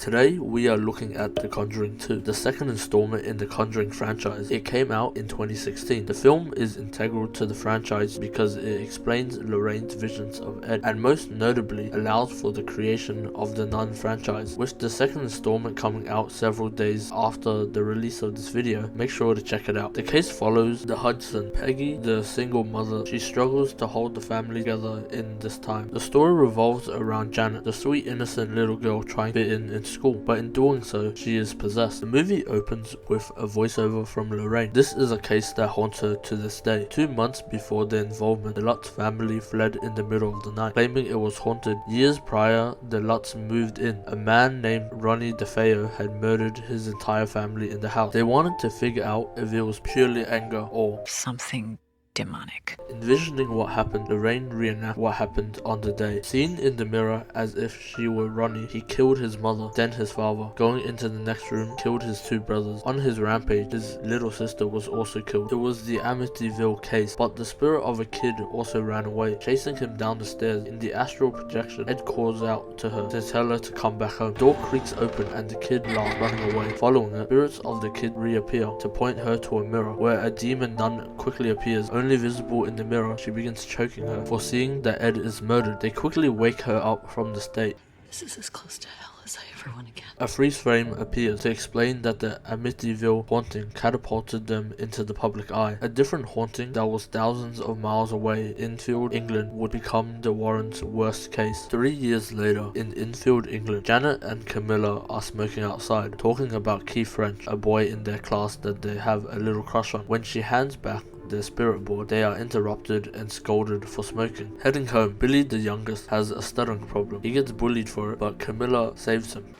Today we are looking at The Conjuring 2, the second installment in the Conjuring franchise. It came out in 2016. The film is integral to the franchise because it explains Lorraine's visions of Ed, and most notably allows for the creation of the Nun franchise, with the second installment coming out several days after the release of this video. Make sure to check it out. The case follows the Hodgson, Peggy, the single mother. She struggles to hold the family together in this time. The story revolves around Janet, the sweet innocent little girl trying to fit in school, but in doing so, she is possessed. The movie opens with a voiceover from Lorraine. This is a case that haunts her to this day. 2 months before their involvement, the Lutz family fled in the middle of the night, claiming it was haunted. Years prior, the Lutz moved in. A man named Ronnie DeFeo had murdered his entire family in the house. They wanted to figure out if it was purely anger or something demonic. Envisioning what happened, Lorraine reenacted what happened on the day. Seen in the mirror as if she were Ronnie, he killed his mother, then his father. Going into the next room, killed his 2 brothers. On his rampage, his little sister was also killed. It was the Amityville Case, but the spirit of a kid also ran away, chasing him down the stairs. In the astral projection, Ed calls out to her to tell her to come back home. Door creaks open and the kid laughs, running away. Following it, spirits of the kid reappear to point her to a mirror, where a demon nun quickly appears, only visible in the mirror. She begins choking her. Foreseeing that Ed is murdered, they quickly wake her up from the state. This is as close to hell as I ever want to get. A freeze frame appears to explain that the Amityville haunting catapulted them into the public eye. A different haunting that was thousands of miles away, Enfield, England, would become the Warrens' worst case. 3 years later, in Enfield, England, Janet and Camilla are smoking outside, talking about Keith French, a boy in their class that they have a little crush on. When she hands back their spirit board, they are interrupted and scolded for smoking. Heading home, Billy, the youngest, has a stuttering problem. He gets bullied for it, but Camilla saves him.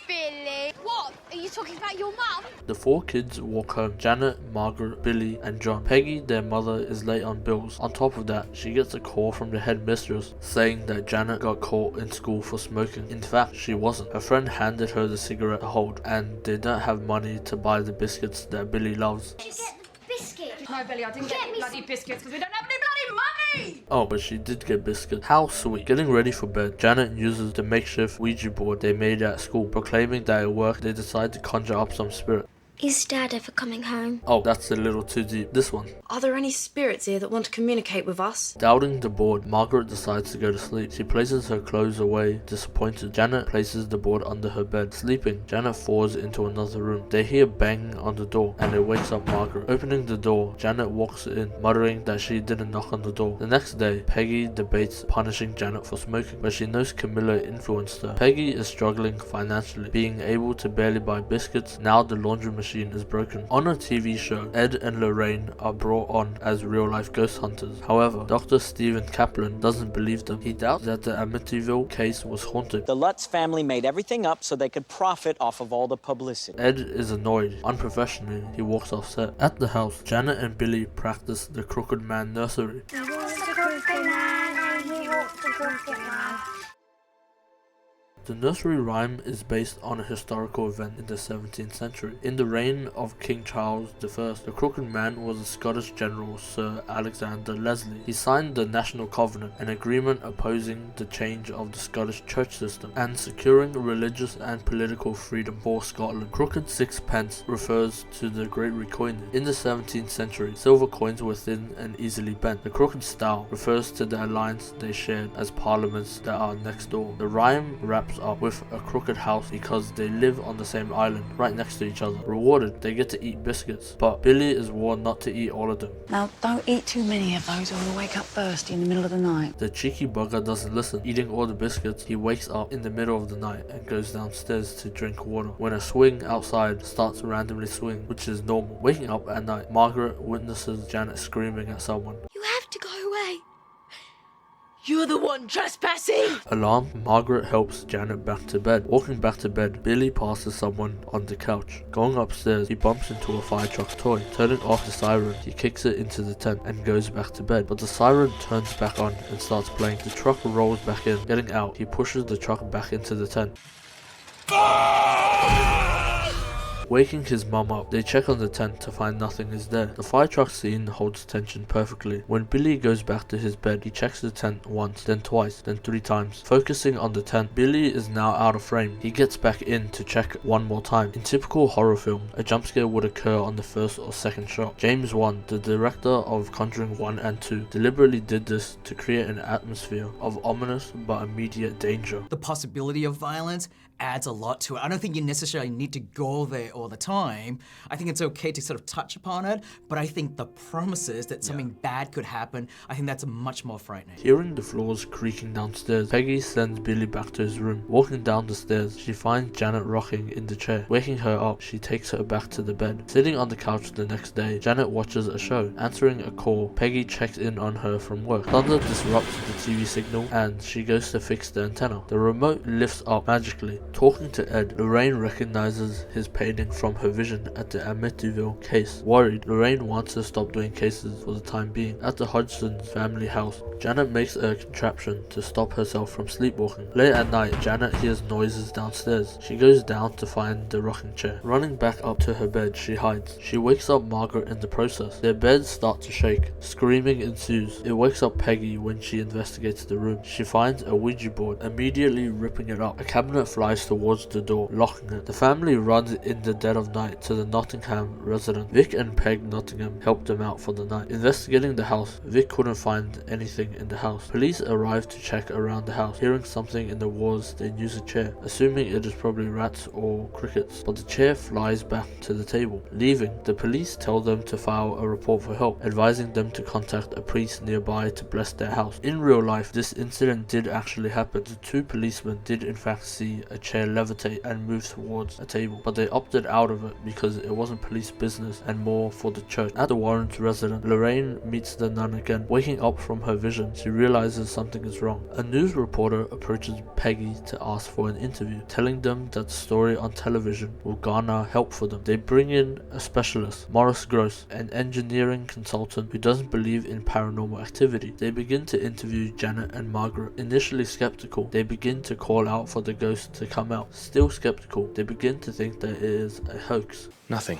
Billy, what? Are you talking about your mum? The 4 kids walk home: Janet, Margaret, Billy, and John. Peggy, their mother, is late on bills. On top of that, she gets a call from the headmistress saying that Janet got caught in school for smoking. In fact, she wasn't. Her friend handed her the cigarette to hold, and they don't have money to buy the biscuits that Billy loves. No, Billy, I didn't get any bloody biscuits because we don't have any bloody money! Oh, but she did get biscuits. How sweet. Getting ready for bed, Janet uses the makeshift Ouija board they made at school. Proclaiming that it worked, they decide to conjure up some spirit. Is Dad ever coming home? Oh, that's a little too deep. This one. Are there any spirits here that want to communicate with us? Doubting the board, Margaret decides to go to sleep. She places her clothes away, disappointed. Janet places the board under her bed. Sleeping, Janet falls into another room. They hear banging on the door, and it wakes up Margaret. Opening the door, Janet walks in, muttering that she didn't knock on the door. The next day, Peggy debates punishing Janet for smoking, but she knows Camilla influenced her. Peggy is struggling financially, being able to barely buy biscuits. Now the laundry machine is broken. On a TV show, Ed and Lorraine are brought on as real-life ghost hunters. However, Dr. Stephen Kaplan doesn't believe them. He doubts that the Amityville case was haunted. The Lutz family made everything up so they could profit off of all the publicity. Ed is annoyed. Unprofessionally, he walks off set. At the house, Janet and Billy practice the Crooked Man nursery. The nursery rhyme is based on a historical event in the 17th century. In the reign of King Charles I, the Crooked Man was a Scottish general, Sir Alexander Leslie. He signed the National Covenant, an agreement opposing the change of the Scottish church system and securing religious and political freedom for Scotland. Crooked sixpence refers to the Great Recoining. In the 17th century, silver coins were thin and easily bent. The crooked style refers to the alliance they shared as parliaments that are next door. The rhyme wraps up with a crooked house because they live on the same island, right next to each other. Rewarded, they get to eat biscuits, but Billy is warned not to eat all of them. Now, don't eat too many of those or you'll wake up thirsty in the middle of the night. The cheeky bugger doesn't listen. Eating all the biscuits, he wakes up in the middle of the night and goes downstairs to drink water, when a swing outside starts to randomly swing, which is normal. Waking up at night, Margaret witnesses Janet screaming at someone. You have to go away. You're the one trespassing! Alarmed, Margaret helps Janet back to bed. Walking back to bed, Billy passes someone on the couch. Going upstairs, he bumps into a fire truck toy. Turning off the siren, he kicks it into the tent and goes back to bed. But the siren turns back on and starts playing. The truck rolls back in. Getting out, he pushes the truck back into the tent. Waking his mum up, they check on the tent to find nothing is there. The fire truck scene holds tension perfectly. When Billy goes back to his bed, he checks the tent once, then twice, then 3 times. Focusing on the tent, Billy is now out of frame. He gets back in to check one more time. In typical horror film, a jump scare would occur on the first or second shot. James Wan, the director of Conjuring 1 and 2, deliberately did this to create an atmosphere of ominous but immediate danger. The possibility of violence adds a lot to it. I don't think you necessarily need to go there all the time. I think it's okay to sort of touch upon it, but I think the promises that something bad could happen, I think that's much more frightening. Hearing the floors creaking downstairs, Peggy sends Billy back to his room. Walking down the stairs, she finds Janet rocking in the chair. Waking her up, she takes her back to the bed. Sitting on the couch the next day, Janet watches a show. Answering a call, Peggy checks in on her from work. Thunder disrupts the TV signal and she goes to fix the antenna. The remote lifts up magically. Talking to Ed, Lorraine recognizes his painting from her vision at the Amityville Case. Worried, Lorraine wants to stop doing cases for the time being. At the Hodgson's family house, Janet makes a contraption to stop herself from sleepwalking. Late at night, Janet hears noises downstairs. She goes down to find the rocking chair. Running back up to her bed, she hides. She wakes up Margaret in the process. Their beds start to shake. Screaming ensues. It wakes up Peggy when she investigates the room. She finds a Ouija board, immediately ripping it up. A cabinet flies towards the door, locking it. The family runs in the dead of night to the Nottingham residence. Vic and Peg Nottingham helped them out for the night. Investigating the house, Vic couldn't find anything in the house. Police arrive to check around the house. Hearing something in the walls, they use a chair, assuming it is probably rats or crickets, but the chair flies back to the table. Leaving, the police tell them to file a report for help, advising them to contact a priest nearby to bless their house. In real life, this incident did actually happen. The 2 policemen did in fact see a chair levitate and move towards a table, but they opted out of it because it wasn't police business and more for the church. At the Warrens' residence, Lorraine meets the nun again. Waking up from her vision, she realizes something is wrong. A news reporter approaches Peggy to ask for an interview, telling them that the story on television will garner help for them. They bring in a specialist, Morris Gross, an engineering consultant who doesn't believe in paranormal activity. They begin to interview Janet and Margaret. Initially skeptical, they begin to call out for the ghost to come out. Still skeptical, they begin to think that it is a hoax. Nothing.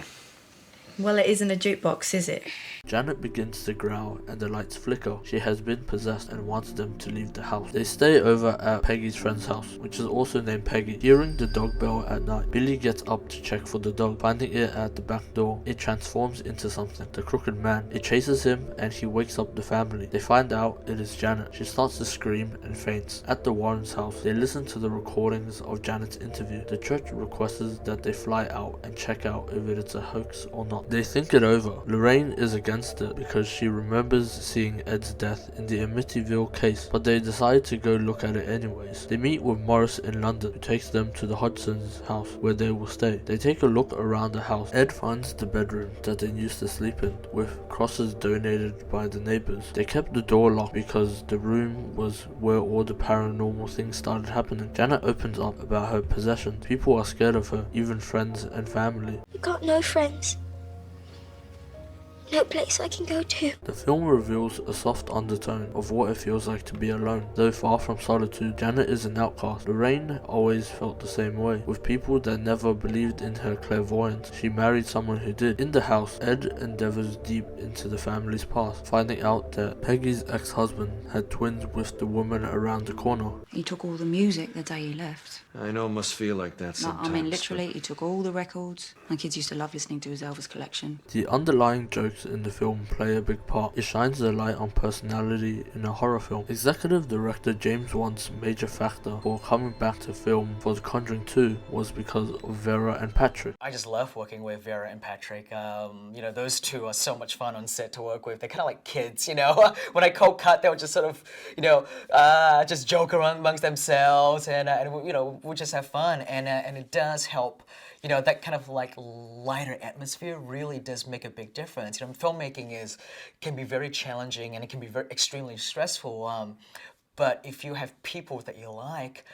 Well, it isn't a jukebox, is it? Janet begins to growl and the lights flicker. She has been possessed and wants them to leave the house. They stay over at Peggy's friend's house, which is also named Peggy. Hearing the dog bell at night, Billy gets up to check for the dog. Finding it at the back door, it transforms into something, the Crooked Man. It chases him and he wakes up the family. They find out it is Janet. She starts to scream and faints. At the Warrens' house, they listen to the recordings of Janet's interview. The church requests that they fly out and check out if it is a hoax or not. They think it over. Lorraine is against it because she remembers seeing Ed's death in the Amityville case, but they decide to go look at it anyways. They meet with Morris in London, who takes them to the Hodgson's house where they will stay. They take a look around the house. Ed finds the bedroom that they used to sleep in, with crosses donated by the neighbors. They kept the door locked because the room was where all the paranormal things started happening. Janet opens up about her possessions. People are scared of her, even friends and family. You got no friends. No place I can go to. The film reveals a soft undertone of what it feels like to be alone. Though far from solitude, Janet is an outcast. Lorraine always felt the same way. With people that never believed in her clairvoyance, she married someone who did. In the house, Ed endeavors deep into the family's past, finding out that Peggy's ex-husband had twins with the woman around the corner. He took all the music the day he left. I know it must feel like that No, sometimes. I mean, literally, he took all the records. My kids used to love listening to his Elvis collection. The underlying jokes in the film play a big part. It shines a light on personality in a horror film. Executive director James Wan's major factor for coming back to film for The Conjuring 2 was because of Vera and Patrick. I just love working with Vera and Patrick. You know, those two are so much fun on set to work with. They're kind of like kids, you know. When I cold cut, they would just sort of, you know, just joke around amongst themselves, and you know, we just have fun, and it does help. You know, that kind of like lighter atmosphere really does make a big difference. You know, filmmaking can be very challenging and it can be very extremely stressful. But if you have people that you like,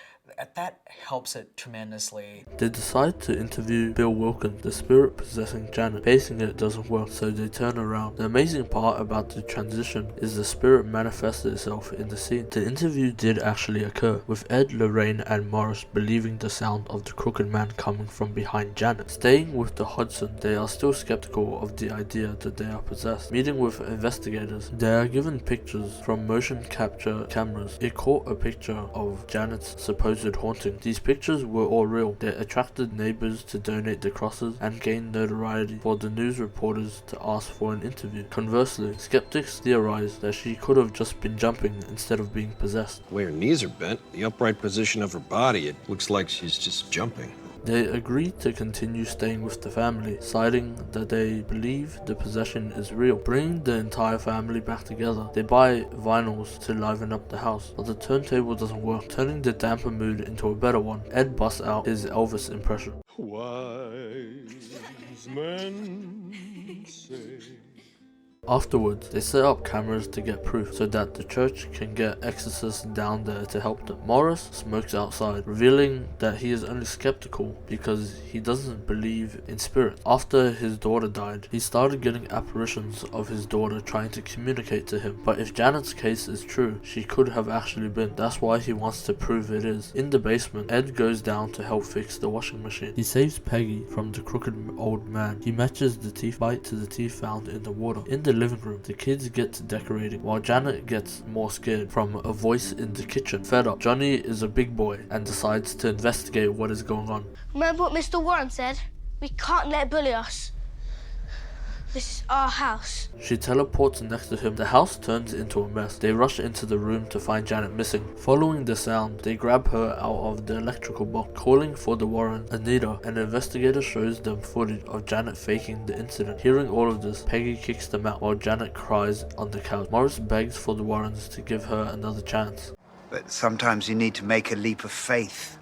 that helps it tremendously. They decide to interview Bill Wilkins, the spirit possessing Janet. Facing it doesn't work, so they turn around. The amazing part about the transition is the spirit manifested itself in the scene. The interview did actually occur, with Ed, Lorraine and Morris believing the sound of the crooked man coming from behind Janet. Staying with the Hodgson, they are still skeptical of the idea that they are possessed. Meeting with investigators, they are given pictures from motion capture cameras. It caught a picture of Janet's supposed haunting. These pictures were all real. They attracted neighbors to donate the crosses and gained notoriety for the news reporters to ask for an interview. Conversely, skeptics theorized that she could have just been jumping instead of being possessed. The way her knees are bent, the upright position of her body, it looks like she's just jumping. They agreed to continue staying with the family, citing that they believe the possession is real. Bringing the entire family back together, they buy vinyls to liven up the house, but the turntable doesn't work, turning the damper mood into a better one. Ed busts out his Elvis impression. Wise men say. Afterwards, they set up cameras to get proof so that the church can get exorcists down there to help them. Morris smokes outside, revealing that he is only skeptical because he doesn't believe in spirits. After his daughter died, he started getting apparitions of his daughter trying to communicate to him. But if Janet's case is true, she could have actually been. That's why he wants to prove it is. In the basement, Ed goes down to help fix the washing machine. He saves Peggy from the crooked old man. He matches the teeth bite to the teeth found in the water. In the living room, the kids get to decorating, while Janet gets more scared from a voice in the kitchen. Fed up, Johnny is a big boy and decides to investigate what is going on. Remember what Mr. Warren said? We can't let bully us. This is our house. She teleports next to him. The house turns into a mess. They rush into the room to find Janet missing. Following the sound, they grab her out of the electrical box, calling for the Warren. Anita, an investigator, shows them footage of Janet faking the incident. Hearing all of this, Peggy kicks them out while Janet cries on the couch. Morris begs for the Warrens to give her another chance. But sometimes you need to make a leap of faith.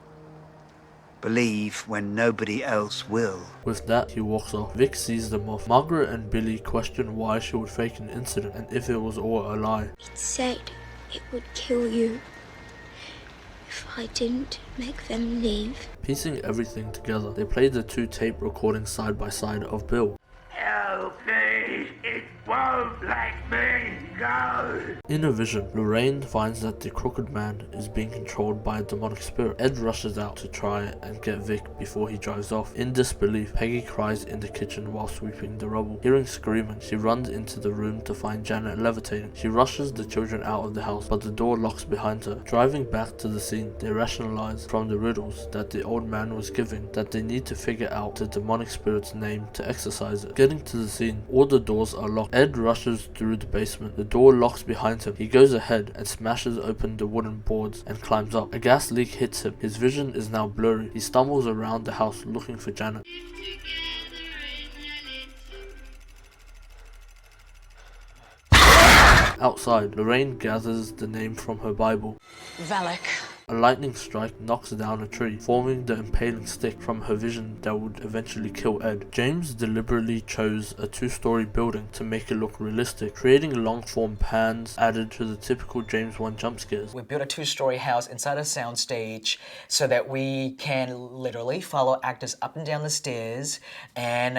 Believe when nobody else will. With that, he walks off. Vic sees them off. Margaret and Billy question why she would fake an incident and if it was all a lie. It said it would kill you if I didn't make them leave. Piecing everything together, they play the two tape recordings side by side of Bill. Oh, please, it won't let me go. In a vision, Lorraine finds that the crooked man is being controlled by a demonic spirit. Ed rushes out to try and get Vic before he drives off. In disbelief, Peggy cries in the kitchen while sweeping the rubble. Hearing screaming, she runs into the room to find Janet levitating. She rushes the children out of the house, but the door locks behind her. Driving back to the scene, they rationalize from the riddles that the old man was giving that they need to figure out the demonic spirit's name to exorcise it. Getting to the scene, all the doors are locked. Ed rushes through the basement. The door locks behind him. He goes ahead and smashes open the wooden boards and climbs up. A gas leak hits him. His vision is now blurry. He stumbles around the house looking for Janet. Outside, Lorraine gathers the name from her Bible. Valac. A lightning strike knocks down a tree, forming the impaling stick from her vision that would eventually kill Ed. James deliberately chose a two-story building to make it look realistic, creating long-form pans added to the typical James 1 jump scares. We built a two-story house inside a soundstage so that we can literally follow actors up and down the stairs, and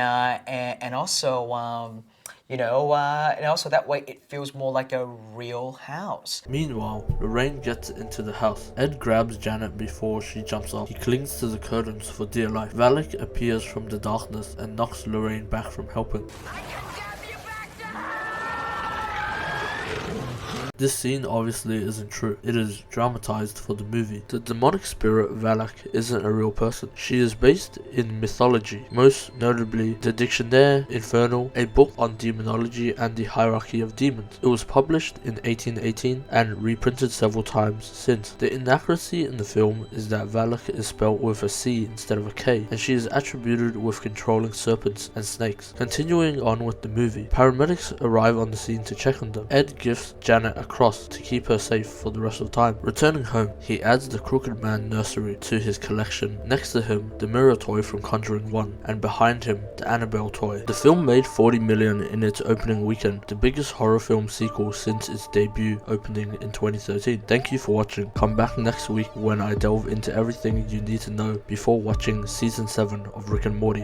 also and also that way it feels more like a real house. Meanwhile, Lorraine gets into the house. Ed grabs Janet before she jumps off. He clings to the curtains for dear life. Valac appears from the darkness and knocks Lorraine back from helping. This scene obviously isn't true. It is dramatized for the movie. The demonic spirit Valac isn't a real person. She is based in mythology, most notably the Dictionnaire Infernal, a book on demonology and the hierarchy of demons. It was published in 1818 and reprinted several times since. The inaccuracy in the film is that Valac is spelled with a C instead of a K, and she is attributed with controlling serpents and snakes. Continuing on with the movie, paramedics arrive on the scene to check on them. Ed gifts Janet a cross to keep her safe for the rest of time. Returning home, he adds the Crooked Man nursery to his collection. Next to him, the mirror toy from Conjuring 1, and behind him, the Annabelle toy. The film made $40 million in its opening weekend, the biggest horror film sequel since its debut opening in 2013. Thank you for watching. Come back next week when I delve into everything you need to know before watching season 7 of Rick and Morty.